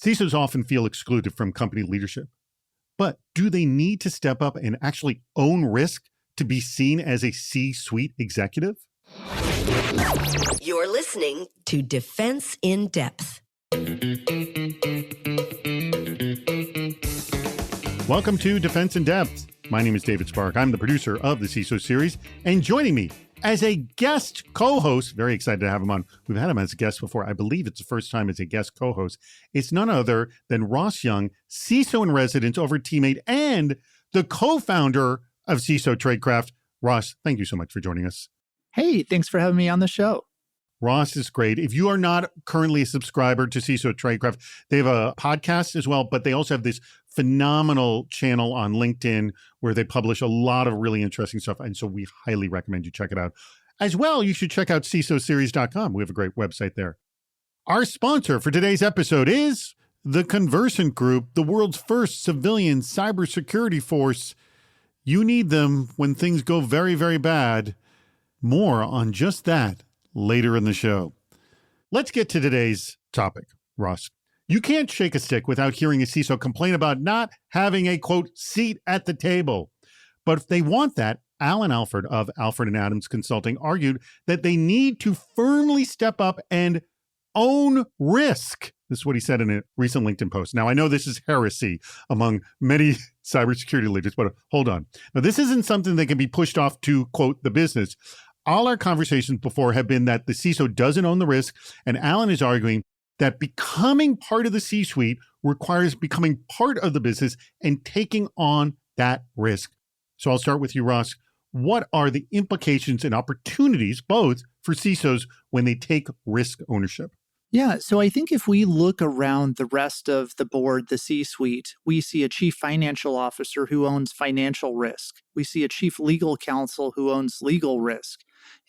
CISOs often feel excluded from company leadership. But do they need to step up and actually own risk to be seen as a C-suite executive? You're listening to Defense in Depth. Welcome to Defense in Depth. My name is David Spark. I'm the producer of the CISO series, and joining me as a guest co-host, very excited to have him on. We've had him as a guest before. I believe it's the first time as a guest co-host. It's none other than Ross Young, CISO in residence over at Teammate and the co-founder of CISO Tradecraft. Ross, thank you so much for joining us. Hey, thanks for having me on the show. Ross is great. If you are not currently a subscriber to CISO Tradecraft, they have a podcast as well, but they also have this phenomenal channel on LinkedIn where they publish a lot of really interesting stuff. And so we highly recommend you check it out. As well, you should check out CISOseries.com. We have a great website there. Our sponsor for today's episode is the Conversant Group, the world's first civilian cybersecurity force. You need them when things go very, very bad. More on just that later in the show. Let's get to today's topic, Ross. You can't shake a stick without hearing a CISO complain about not having a, quote, seat at the table. But if they want that, Alan Alford of Alford and Adams Consulting argued that they need to firmly step up and own risk. This is what he said in a recent LinkedIn post. Now, I know this is heresy among many cybersecurity leaders, but hold on. Now, this isn't something that can be pushed off to, quote, the business. All our conversations before have been that the CISO doesn't own the risk, and Alan is arguing that becoming part of the C-suite requires becoming part of the business and taking on that risk. So I'll start with you, Ross. What are the implications and opportunities, both for CISOs, when they take risk ownership? Yeah, so I think if we look around the rest of the board, the C-suite, we see a chief financial officer who owns financial risk. We see a chief legal counsel who owns legal risk.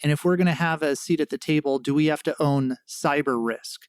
And if we're going to have a seat at the table, do we have to own cyber risk?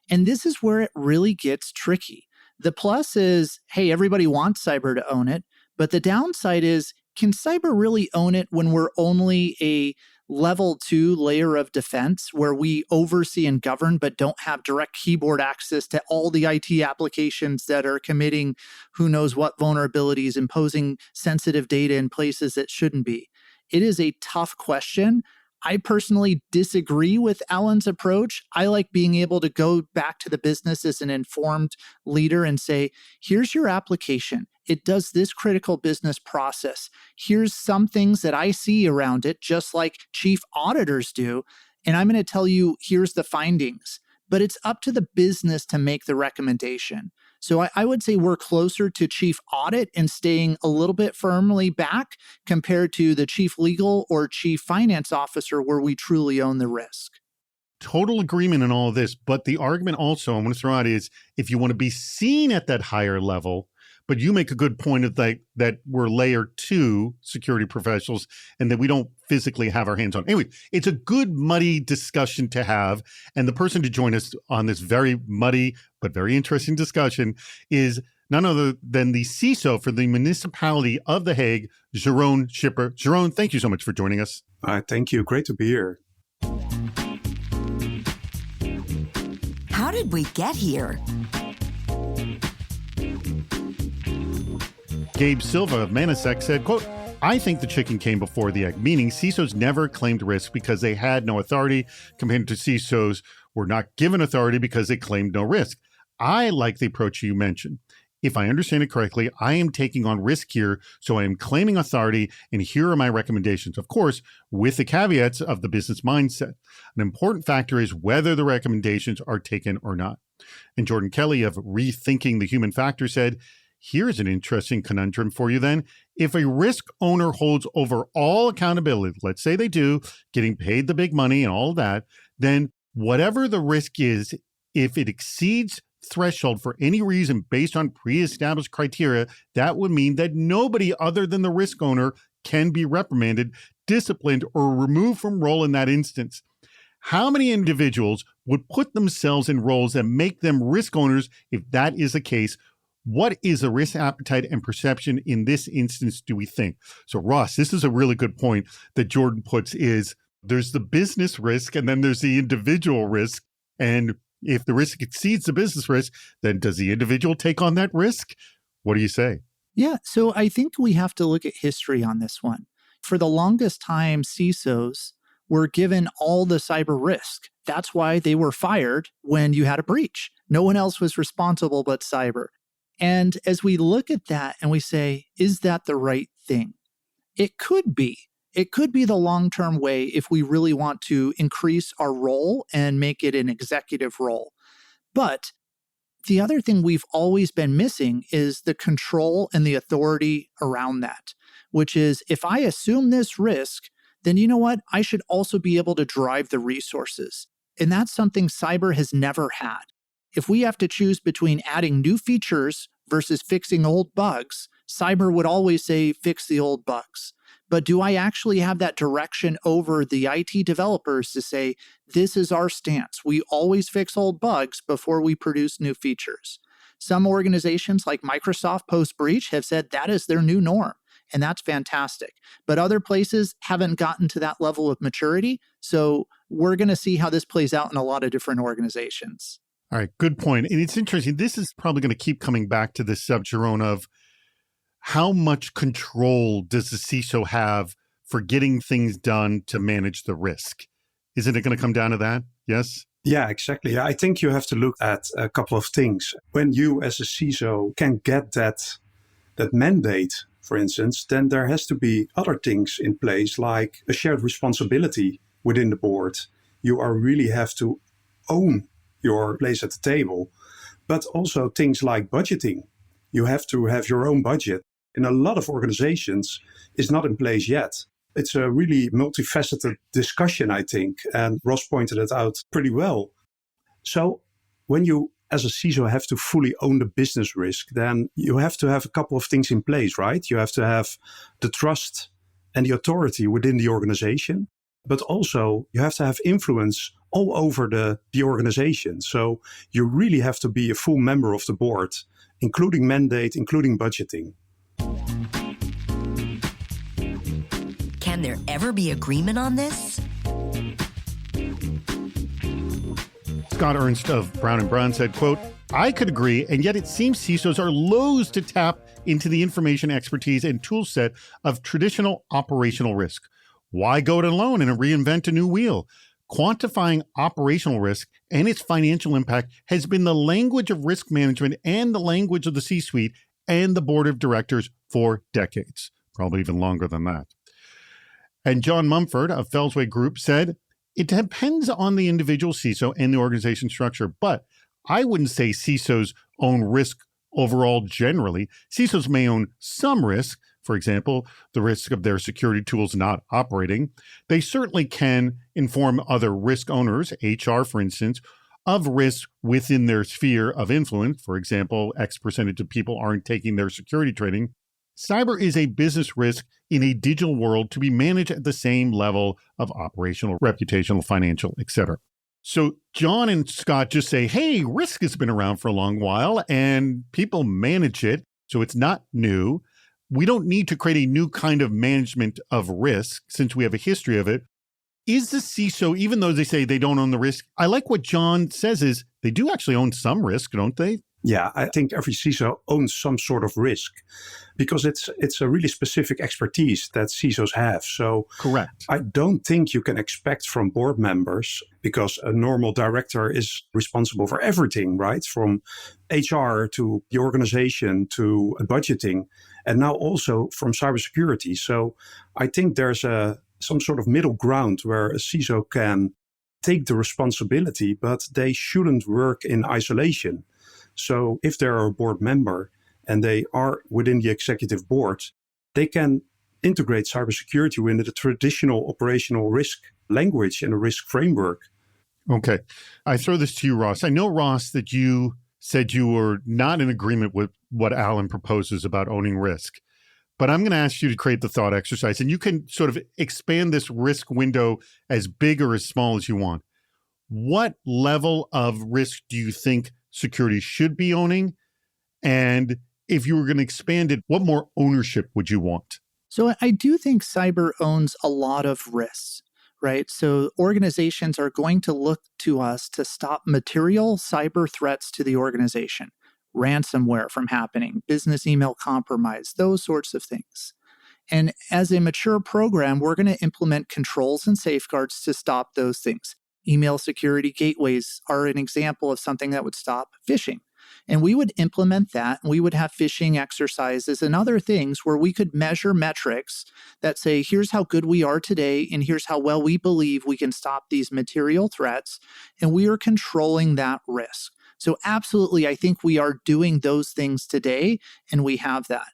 And this is where it really gets tricky. The plus is, hey, everybody wants cyber to own it. But the downside is, can cyber really own it when we're only a level 2 layer of defense where we oversee and govern but don't have direct keyboard access to all the IT applications that are committing who knows what vulnerabilities, imposing sensitive data in places that shouldn't be? It is a tough question. I personally disagree with Alan's approach. I like being able to go back to the business as an informed leader and say, here's your application. It does this critical business process. Here's some things that I see around it, just like chief auditors do. And I'm going to tell you, here's the findings. But it's up to the business to make the recommendation. So I would say we're closer to chief audit and staying a little bit firmly back compared to the chief legal or chief finance officer where we truly own the risk. Total agreement in all of this. But the argument also I'm going to throw out is if you want to be seen at that higher level, but you make a good point of that we're layer 2 security professionals and that we don't physically have our hands on. Anyway, it's a good muddy discussion to have. And the person to join us on this very muddy but very interesting discussion is none other than the CISO for the municipality of The Hague, Jeroen Schipper. Jeroen, thank you so much for joining us. Thank you. Great to be here. How did we get here? Gabe Silva of Manasek said, quote, I think the chicken came before the egg, meaning CISOs never claimed risk because they had no authority compared to CISOs were not given authority because they claimed no risk. I like the approach you mentioned. If I understand it correctly, I am taking on risk here, so I am claiming authority, and here are my recommendations. Of course, with the caveats of the business mindset. An important factor is whether the recommendations are taken or not. And Jordan Kelly of Rethinking the Human Factor said, here's an interesting conundrum for you then. If a risk owner holds over all accountability, let's say they do, getting paid the big money and all of that, then whatever the risk is, if it exceeds threshold for any reason based on pre-established criteria, that would mean that nobody other than the risk owner can be reprimanded, disciplined, or removed from role in that instance. How many individuals would put themselves in roles that make them risk owners if that is the case? What is the risk appetite and perception in this instance, do we think? So Ross, this is a really good point that Jordan puts is there's the business risk and then there's the individual risk. And If the risk exceeds the business risk, then does the individual take on that risk? What do you say? Yeah, so I think we have to look at history on this one. For the longest time, CISOs were given all the cyber risk. That's why they were fired when you had a breach. No one else was responsible but cyber. And as we look at that and we say, is that the right thing? It could be. It could be the long-term way if we really want to increase our role and make it an executive role. But the other thing we've always been missing is the control and the authority around that, which is if I assume this risk, then you know what? I should also be able to drive the resources. And that's something cyber has never had. If we have to choose between adding new features versus fixing old bugs, cyber would always say, fix the old bugs. But do I actually have that direction over the IT developers to say, this is our stance. We always fix old bugs before we produce new features. Some organizations like Microsoft post-breach have said that is their new norm, and that's fantastic. But other places haven't gotten to that level of maturity, so we're going to see how this plays out in a lot of different organizations. All right, good point. And it's interesting. This is probably going to keep coming back to this subject, Jerome, of how much control does the CISO have for getting things done to manage the risk? Isn't it going to come down to that? Yes? Yeah, exactly. I think you have to look at a couple of things. When you as a CISO can get that mandate, for instance, then there has to be other things in place like a shared responsibility within the board. You really have to own your place at the table, but also things like budgeting. You have to have your own budget. In a lot of organizations, it's not in place yet. It's a really multifaceted discussion, I think, and Ross pointed it out pretty well. So when you, as a CISO, have to fully own the business risk, then you have to have a couple of things in place, right? You have to have the trust and the authority within the organization, but also you have to have influence all over the organization. So you really have to be a full member of the board, including mandate, including budgeting. Can there ever be agreement on this? Scott Ernst of Brown & Brown said, quote, I could agree, and yet it seems CISOs are loath to tap into the information expertise and tool set of traditional operational risk. Why go it alone and reinvent a new wheel? Quantifying operational risk and its financial impact has been the language of risk management and the language of the C-suite and the board of directors for decades, probably even longer than that. And John Mumford of Fellsway Group said, it depends on the individual CISO and the organization structure, but I wouldn't say CISOs own risk overall generally. CISOs may own some risk, for example, the risk of their security tools not operating. They certainly can inform other risk owners, HR for instance, of risk within their sphere of influence. For example, X percentage of people aren't taking their security training. Cyber is a business risk in a digital world to be managed at the same level of operational, reputational, financial, etc. So John and Scott just say, hey, risk has been around for a long while and people manage it, so it's not new. We don't need to create a new kind of management of risk since we have a history of it. Is the CISO, even though they say they don't own the risk, I like what John says is they do actually own some risk, don't they? Yeah, I think every CISO owns some sort of risk because it's a really specific expertise that CISOs have. So correct. I don't think you can expect from board members, because a normal director is responsible for everything, right? From HR to the organization to budgeting, and now also from cybersecurity. So I think there's some sort of middle ground where a CISO can take the responsibility, but they shouldn't work in isolation. So if they're a board member and they are within the executive board, they can integrate cybersecurity into the traditional operational risk language and a risk framework. Okay. I throw this to you, Ross. I know, Ross, that you said you were not in agreement with what Alan proposes about owning risk. But I'm going to ask you to create the thought exercise, and you can sort of expand this risk window as big or as small as you want. What level of risk do you think security should be owning? And if you were going to expand it, what more ownership would you want? So I do think cyber owns a lot of risks, right? So organizations are going to look to us to stop material cyber threats to the organization, ransomware from happening, business email compromise, those sorts of things. And as a mature program, we're going to implement controls and safeguards to stop those things. Email security gateways are an example of something that would stop phishing. And we would implement that, and we would have phishing exercises and other things where we could measure metrics that say, here's how good we are today, and here's how well we believe we can stop these material threats, and we are controlling that risk. So absolutely, I think we are doing those things today, and we have that.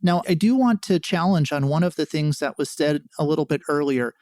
Now, I do want to challenge on one of the things that was said a little bit earlier,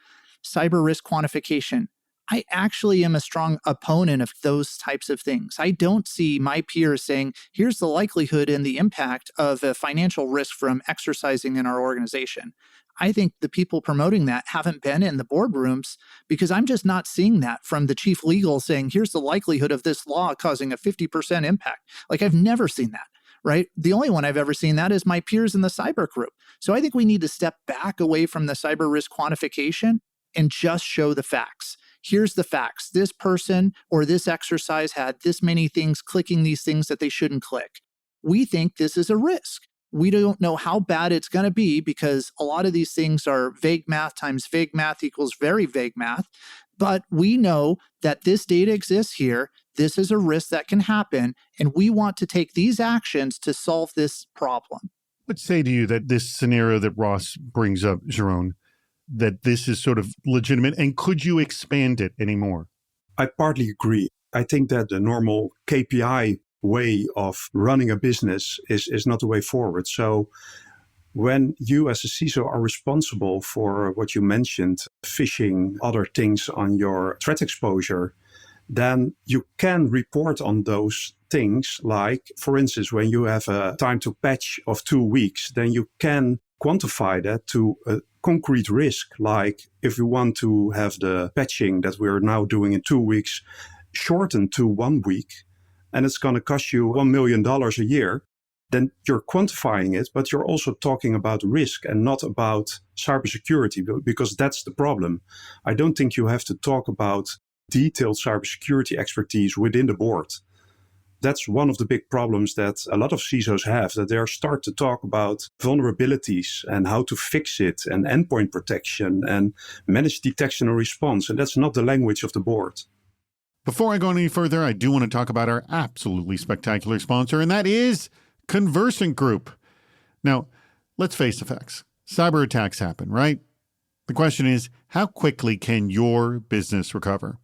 cyber risk quantification. I actually am a strong opponent of those types of things. I don't see my peers saying, here's the likelihood and the impact of a financial risk from exercising in our organization. I think the people promoting that haven't been in the boardrooms because I'm just not seeing that from the chief legal saying, here's the likelihood of this law causing a 50% impact. Like, I've never seen that. Right? The only one I've ever seen that is my peers in the cyber group. So I think we need to step back away from the cyber risk quantification and just show the facts. Here's the facts. This person or this exercise had this many things clicking these things that they shouldn't click. We think this is a risk. We don't know how bad it's going to be because a lot of these things are vague math times vague math equals very vague math. But we know that this data exists here. This is a risk that can happen, and we want to take these actions to solve this problem. Let's say to you that this scenario that Ross brings up, Jerome, that this is sort of legitimate, and could you expand it anymore? I partly agree. I think that the normal KPI way of running a business is not the way forward. So when you as a CISO are responsible for what you mentioned, phishing, other things on your threat exposure, then you can report on those things. Like, for instance, when you have a time to patch of 2 weeks, then you can quantify that to a concrete risk. Like, if you want to have the patching that we're now doing in 2 weeks shortened to 1 week, and it's going to cost you $1 million a year, then you're quantifying it, but you're also talking about risk and not about cybersecurity, because that's the problem. I don't think you have to talk about detailed cybersecurity expertise within the board. That's one of the big problems that a lot of CISOs have, that they start to talk about vulnerabilities and how to fix it and endpoint protection and manage detection and response. And that's not the language of the board. Before I go any further, I do want to talk about our absolutely spectacular sponsor, and that is Conversant Group. Now, let's face the facts. Cyber attacks happen, right? The question is, how quickly can your business recover?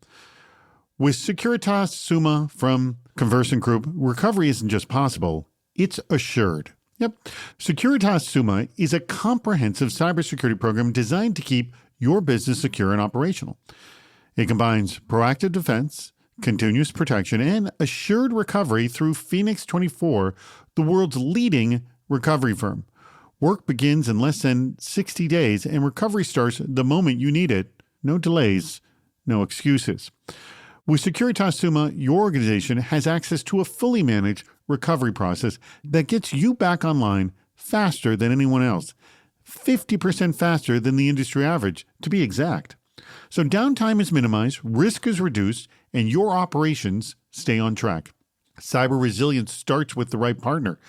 With Securitas Summa from Conversant Group, recovery isn't just possible, it's assured. Yep. Securitas Summa is a comprehensive cybersecurity program designed to keep your business secure and operational. It combines proactive defense, continuous protection, and assured recovery through Phoenix 24, the world's leading recovery firm. Work begins in less than 60 days, and recovery starts the moment you need it. No delays, no excuses. With Securitas Summa, your organization has access to a fully managed recovery process that gets you back online faster than anyone else, 50% faster than the industry average, to be exact. So downtime is minimized, risk is reduced, and your operations stay on track. Cyber resilience starts with the right partner.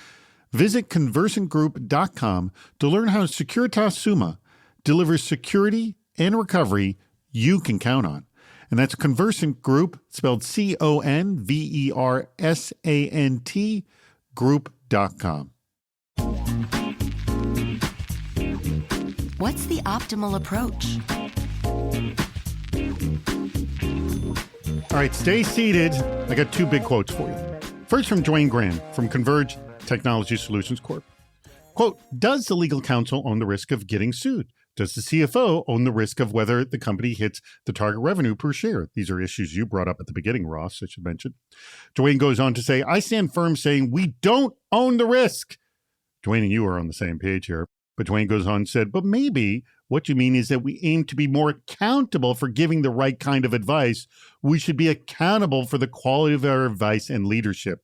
Visit conversantgroup.com to learn how Securitas Summa delivers security and recovery you can count on. And that's Conversant Group, spelled CONVERSANT, group.com. What's the optimal approach? All right, stay seated. I got two big quotes for you. First, from Dwayne Graham from Converge Technology Solutions Corp. Quote, does the legal counsel own the risk of getting sued? Does the CFO own the risk of whether the company hits the target revenue per share? These are issues you brought up at the beginning, Ross, I should mention. Dwayne goes on to say, I stand firm saying we don't own the risk. Dwayne and you are on the same page here. But Dwayne goes on and said, but maybe what you mean is that we aim to be more accountable for giving the right kind of advice. We should be accountable for the quality of our advice and leadership.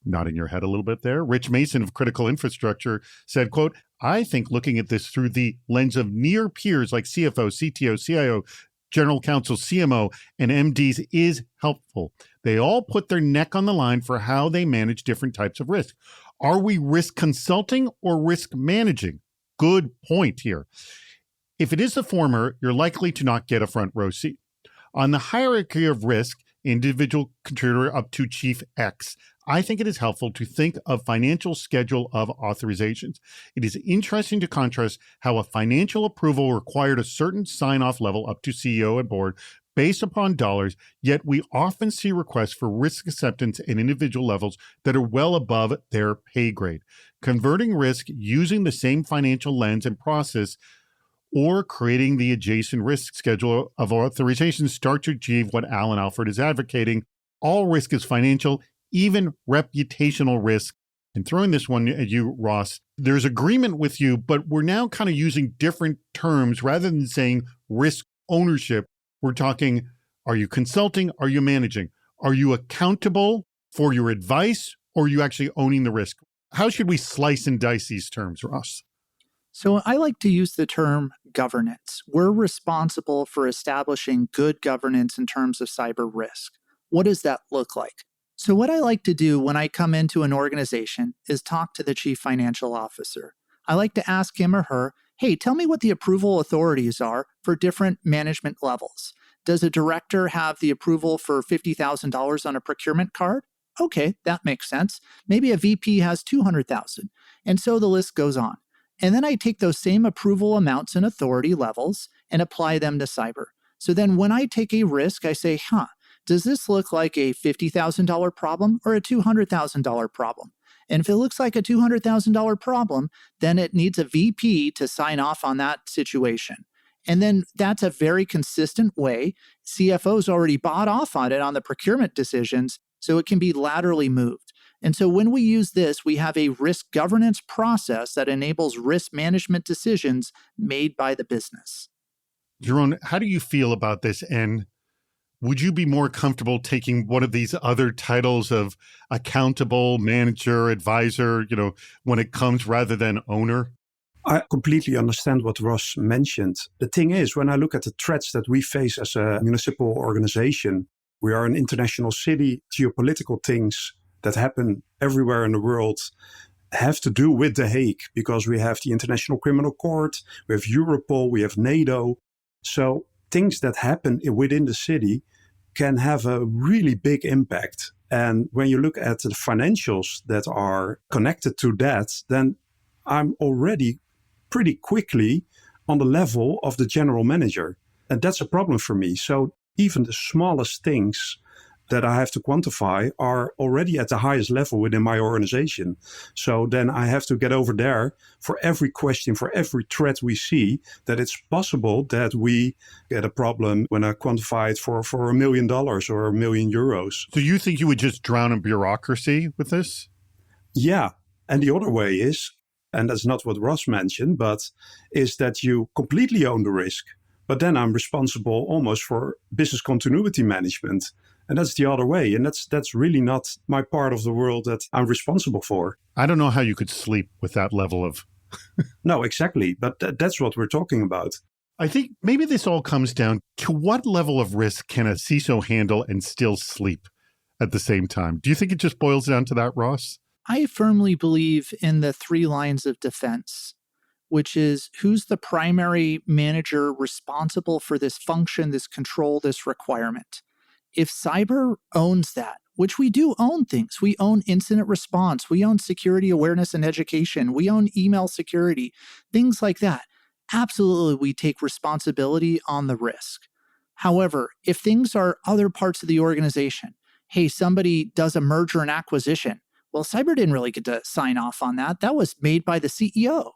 Nodding your head a little bit there. Rich Mason of Critical Infrastructure said, quote, I think looking at this through the lens of near peers like CFO, CTO, CIO general counsel, CMO, and MDs is helpful. They all put their neck on the line for how they manage different types of risk. Are we risk consulting or risk managing? Good point here. If it is the former, you're likely to not get a front row seat. On the hierarchy of risk, individual contributor up to Chief X, I think it is helpful to think of financial schedule of authorizations. It is interesting to contrast how a financial approval required a certain sign-off level up to CEO and board based upon dollars, yet we often see requests for risk acceptance at individual levels that are well above their pay grade. Converting risk using the same financial lens and process or creating the adjacent risk schedule of authorizations start to achieve what Alan Alford is advocating. All risk is financial, even reputational risk. And throwing this one at you, Ross, there's agreement with you, but we're now kind of using different terms rather than saying risk ownership. We're talking, are you consulting? Are you managing? Are you accountable for your advice? Or are you actually owning the risk? How should we slice and dice these terms, Ross? So I like to use the term governance. We're responsible for establishing good governance in terms of cyber risk. What does that look like? So what I like to do when I come into an organization is talk to the chief financial officer. I like to ask him or her, hey, tell me what the approval authorities are for different management levels. Does a director have the approval for $50,000 on a procurement card? Okay, that makes sense. Maybe a VP has $200,000. And so the list goes on. And then I take those same approval amounts and authority levels and apply them to cyber. So then when I take a risk, I say, does this look like a $50,000 problem or a $200,000 problem? And if it looks like a $200,000 problem, then it needs a VP to sign off on that situation. And then that's a very consistent way. CFOs already bought off on it on the procurement decisions, so it can be laterally moved. And so when we use this, we have a risk governance process that enables risk management decisions made by the business. Jeroen, how do you feel about this? And would you be more comfortable taking one of these other titles of accountable, manager, advisor, when it comes rather than owner? I completely understand what Ross mentioned. The thing is, when I look at the threats that we face as a municipal organization, we are an international city, geopolitical things that happen everywhere in the world have to do with The Hague because we have the International Criminal Court, we have Europol, we have NATO. So things that happen within the city can have a really big impact. And when you look at the financials that are connected to that, then I'm already pretty quickly on the level of the general manager. And that's a problem for me. So even the smallest things that I have to quantify are already at the highest level within my organization. So then I have to get over there for every question, for every threat we see, that it's possible that we get a problem when I quantify it for $1 million or €1 million. So you think you would just drown in bureaucracy with this? Yeah. And the other way is, and that's not what Ross mentioned, but is that you completely own the risk. But then I'm responsible almost for business continuity management. And that's the other way. And that's really not my part of the world that I'm responsible for. I don't know how you could sleep with that level of... No, exactly. But that's what we're talking about. I think maybe this all comes down to what level of risk can a CISO handle and still sleep at the same time? Do you think it just boils down to that, Ross? I firmly believe in the 3 lines of defense, which is who's the primary manager responsible for this function, this control, this requirement. If cyber owns that, which we do own things, we own incident response, we own security awareness and education, we own email security, things like that. Absolutely, we take responsibility on the risk. However, if things are other parts of the organization, hey, somebody does a merger and acquisition, well, cyber didn't really get to sign off on that. That was made by the CEO.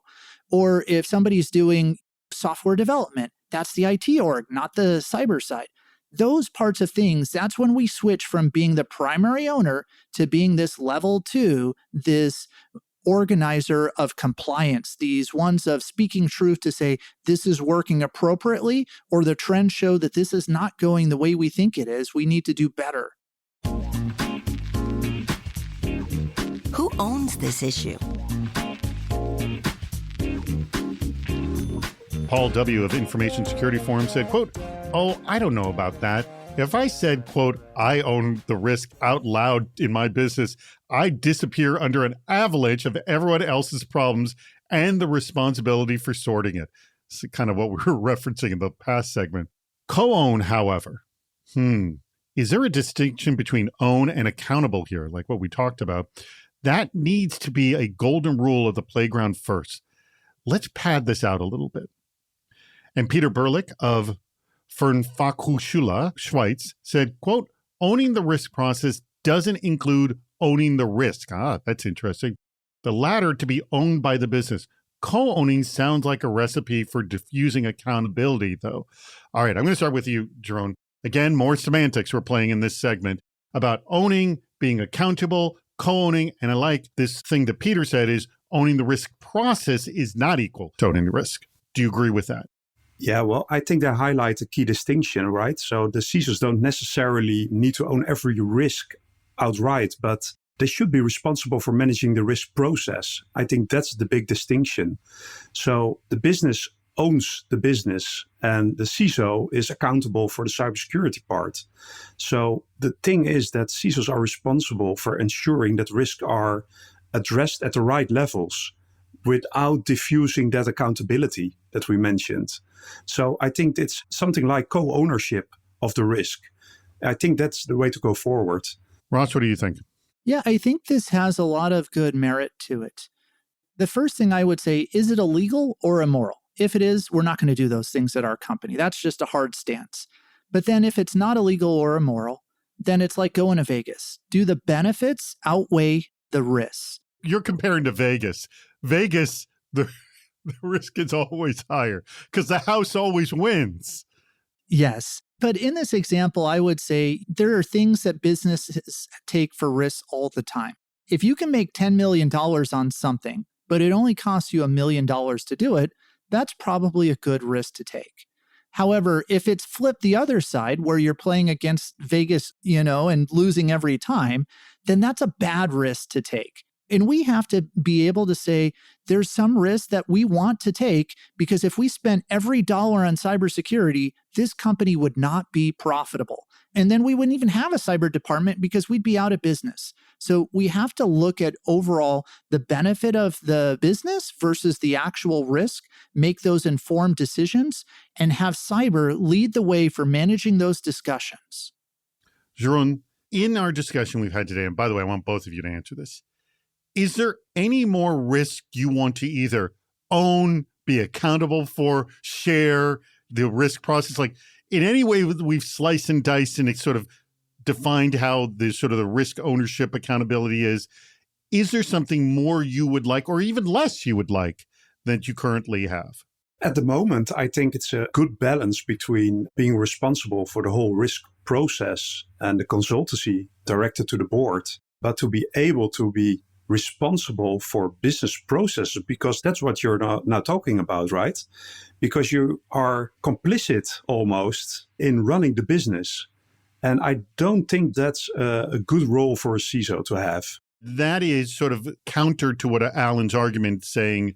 Or if somebody's doing software development, that's the IT org, not the cyber side. Those parts of things, that's when we switch from being the primary owner to being this level 2, this organizer of compliance, these ones of speaking truth to say this is working appropriately, or the trends show that this is not going the way we think it is. We need to do better. Who owns this issue? Paul W. of Information Security Forum said, quote, Oh, I don't know about that. If I said, quote, I own the risk out loud in my business, I disappear under an avalanche of everyone else's problems and the responsibility for sorting it. It's kind of what we were referencing in the past segment. Co-own, however. Is there a distinction between own and accountable here, like what we talked about? That needs to be a golden rule of the playground first. Let's pad this out a little bit. And Peter Berlich of Fernfachhochschule, Schweiz, said, quote, owning the risk process doesn't include owning the risk. That's interesting. The latter to be owned by the business. Co-owning sounds like a recipe for diffusing accountability, though. All right, I'm going to start with you, Jerome. Again, more semantics we're playing in this segment about owning, being accountable, co-owning, and I like this thing that Peter said is owning the risk process is not equal to owning the risk. Do you agree with that? Yeah, well, I think they highlight a key distinction, right? So the CISOs don't necessarily need to own every risk outright, but they should be responsible for managing the risk process. I think that's the big distinction. So the business owns the business and the CISO is accountable for the cybersecurity part. So the thing is that CISOs are responsible for ensuring that risks are addressed at the right levels without diffusing that accountability that we mentioned. So I think it's something like co-ownership of the risk. I think that's the way to go forward. Ross, what do you think? Yeah, I think this has a lot of good merit to it. The first thing I would say, is it illegal or immoral? If it is, we're not going to do those things at our company. That's just a hard stance. But then if it's not illegal or immoral, then it's like going to Vegas. Do the benefits outweigh the risks? You're comparing to Vegas. Vegas, the risk is always higher because the house always wins. Yes. But in this example, I would say there are things that businesses take for risks all the time. If you can make $10 million on something, but it only costs you $1 million to do it, that's probably a good risk to take. However, if it's flipped the other side where you're playing against Vegas, and losing every time, then that's a bad risk to take. And we have to be able to say there's some risk that we want to take because if we spent every dollar on cybersecurity, this company would not be profitable. And then we wouldn't even have a cyber department because we'd be out of business. So we have to look at overall the benefit of the business versus the actual risk, make those informed decisions, and have cyber lead the way for managing those discussions. Jeroen, in our discussion we've had today, and by the way, I want both of you to answer this, is there any more risk you want to either own, be accountable for, share the risk process? Like in any way we've sliced and diced and it's sort of defined how the sort of the risk ownership accountability is. Is there something more you would like or even less you would like than you currently have? At the moment, I think it's a good balance between being responsible for the whole risk process and the consultancy directed to the board, but to be able to be responsible for business processes, because that's what you're now talking about, right? Because you are complicit almost in running the business. And I don't think that's a good role for a CISO to have. That is sort of counter to what Alan's argument saying,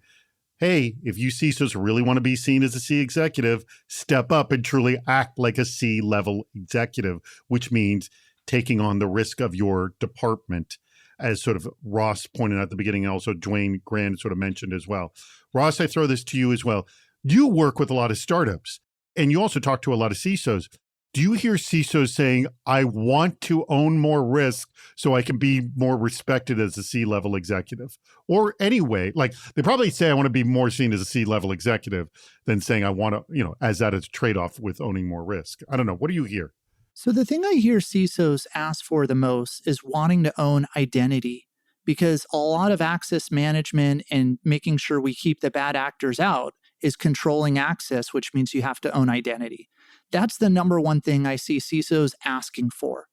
hey, if you CISOs really want to be seen as a C executive, step up and truly act like a C-level executive, which means taking on the risk of your department, as sort of Ross pointed out at the beginning, and also Dwayne Grand sort of mentioned as well. Ross, I throw this to you as well. You work with a lot of startups, and you also talk to a lot of CISOs. Do you hear CISOs saying, I want to own more risk so I can be more respected as a C-level executive? Or anyway, like they probably say I want to be more seen as a C-level executive than saying I want to, as that is a trade-off with owning more risk. I don't know. What do you hear? So the thing I hear CISOs ask for the most is wanting to own identity, because a lot of access management and making sure we keep the bad actors out is controlling access, which means you have to own identity. That's the number one thing I see CISOs asking for.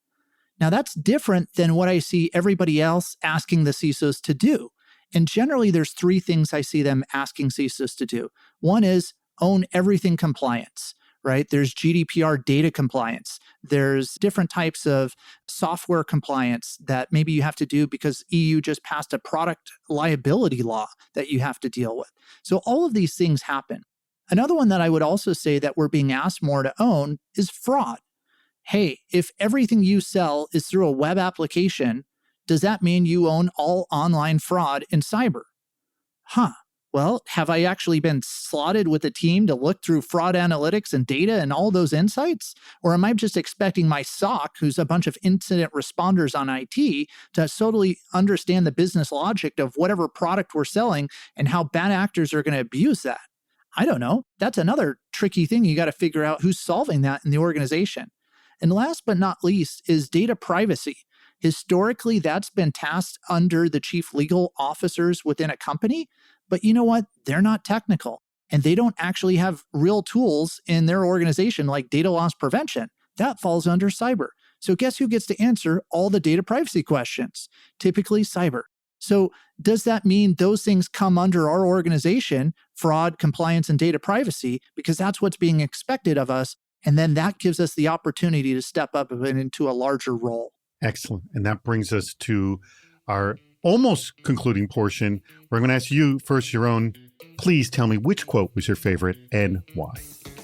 Now, that's different than what I see everybody else asking the CISOs to do. And generally, there's three things I see them asking CISOs to do. One is own everything compliance, right? There's GDPR data compliance. There's different types of software compliance that maybe you have to do because EU just passed a product liability law that you have to deal with. So all of these things happen. Another one that I would also say that we're being asked more to own is fraud. Hey, if everything you sell is through a web application, does that mean you own all online fraud in cyber? Well, have I actually been slotted with a team to look through fraud analytics and data and all those insights? Or am I just expecting my SOC, who's a bunch of incident responders on IT, to totally understand the business logic of whatever product we're selling and how bad actors are going to abuse that? I don't know. That's another tricky thing. You got to figure out who's solving that in the organization. And last but not least is data privacy. Historically, that's been tasked under the chief legal officers within a company. But you know what? They're not technical, and they don't actually have real tools in their organization like data loss prevention. That falls under cyber. So guess who gets to answer all the data privacy questions? Typically cyber. So does that mean those things come under our organization, fraud, compliance, and data privacy, because that's what's being expected of us? And then that gives us the opportunity to step up into a larger role. Excellent. And that brings us to our almost concluding portion, where I'm going to ask you first, Jeroen, please tell me which quote was your favorite and why.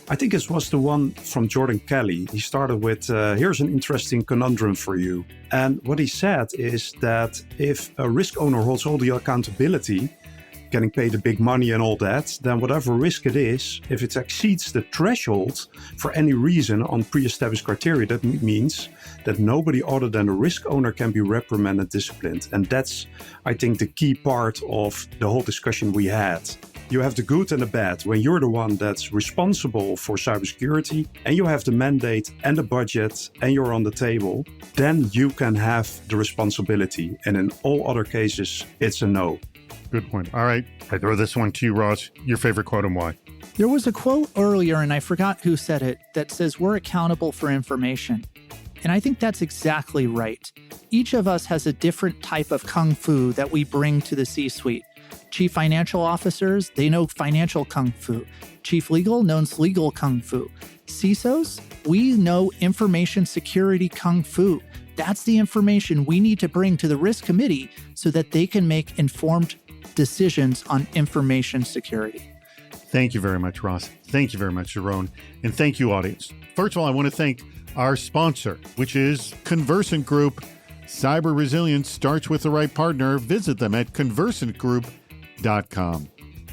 I think it was the one from Jordan Kelly. He started with, here's an interesting conundrum for you. And what he said is that if a risk owner holds all the accountability, getting paid the big money and all that, then whatever risk it is, if it exceeds the threshold for any reason on pre-established criteria, that means that nobody other than the risk owner can be reprimanded, disciplined. And that's, I think, the key part of the whole discussion we had. You have the good and the bad. When you're the one that's responsible for cybersecurity and you have the mandate and the budget and you're on the table, then you can have the responsibility. And in all other cases, it's a no. Good point. All right. I throw this one to you, Ross. Your favorite quote and why? There was a quote earlier, and I forgot who said it, that says we're accountable for information. And I think that's exactly right. Each of us has a different type of kung fu that we bring to the C-suite. Chief financial officers, they know financial kung fu. Chief legal knows legal kung fu. CISOs, we know information security kung fu. That's the information we need to bring to the risk committee so that they can make informed decisions on information security. Thank you very much, Ross. Thank you very much, Jeroen. And thank you, audience. First of all, I want to thank our sponsor, which is Conversant Group. Cyber resilience starts with the right partner. Visit them at conversantgroup.com.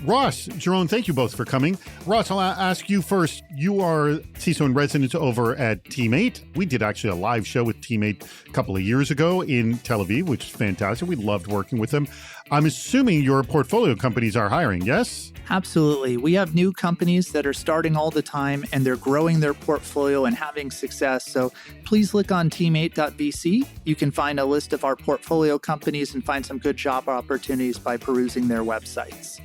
Ross, Jeroen, thank you both for coming. Ross, I'll ask you first. You are CISO in residence over at Team8. We did actually a live show with Team8 a couple of years ago in Tel Aviv, which is fantastic. We loved working with them. I'm assuming your portfolio companies are hiring, yes? Absolutely. We have new companies that are starting all the time, and they're growing their portfolio and having success. So please look on team8.vc. You can find a list of our portfolio companies and find some good job opportunities by perusing their websites.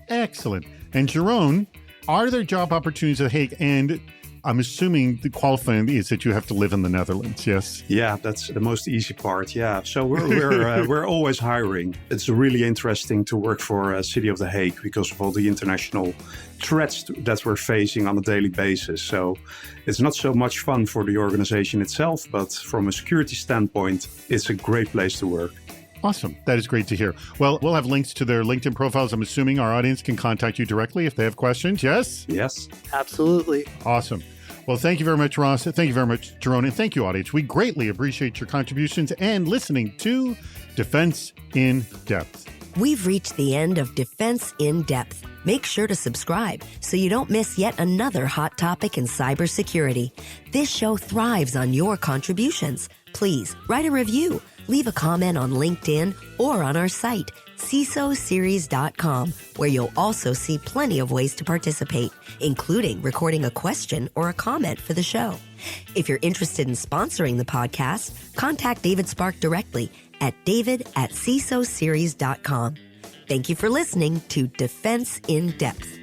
Excellent. And Jeroen, are there job opportunities at Hague? And I'm assuming the qualifying is that you have to live in the Netherlands, yes? Yeah, that's the most easy part. Yeah, so we're always hiring. It's really interesting to work for City of The Hague because of all the international threats that we're facing on a daily basis. So it's not so much fun for the organization itself, but from a security standpoint, it's a great place to work. Awesome. That is great to hear. Well, we'll have links to their LinkedIn profiles. I'm assuming our audience can contact you directly if they have questions. Yes? Yes. Absolutely. Awesome. Well, thank you very much, Ross. Thank you very much, Jeroen. And thank you, audience. We greatly appreciate your contributions and listening to Defense in Depth. We've reached the end of Defense in Depth. Make sure to subscribe so you don't miss yet another hot topic in cybersecurity. This show thrives on your contributions. Please write a review, leave a comment on LinkedIn or on our site, CISOseries.com, where you'll also see plenty of ways to participate, including recording a question or a comment for the show. If you're interested in sponsoring the podcast, contact David Spark directly at david@CISOseries.com. Thank you for listening to Defense in Depth.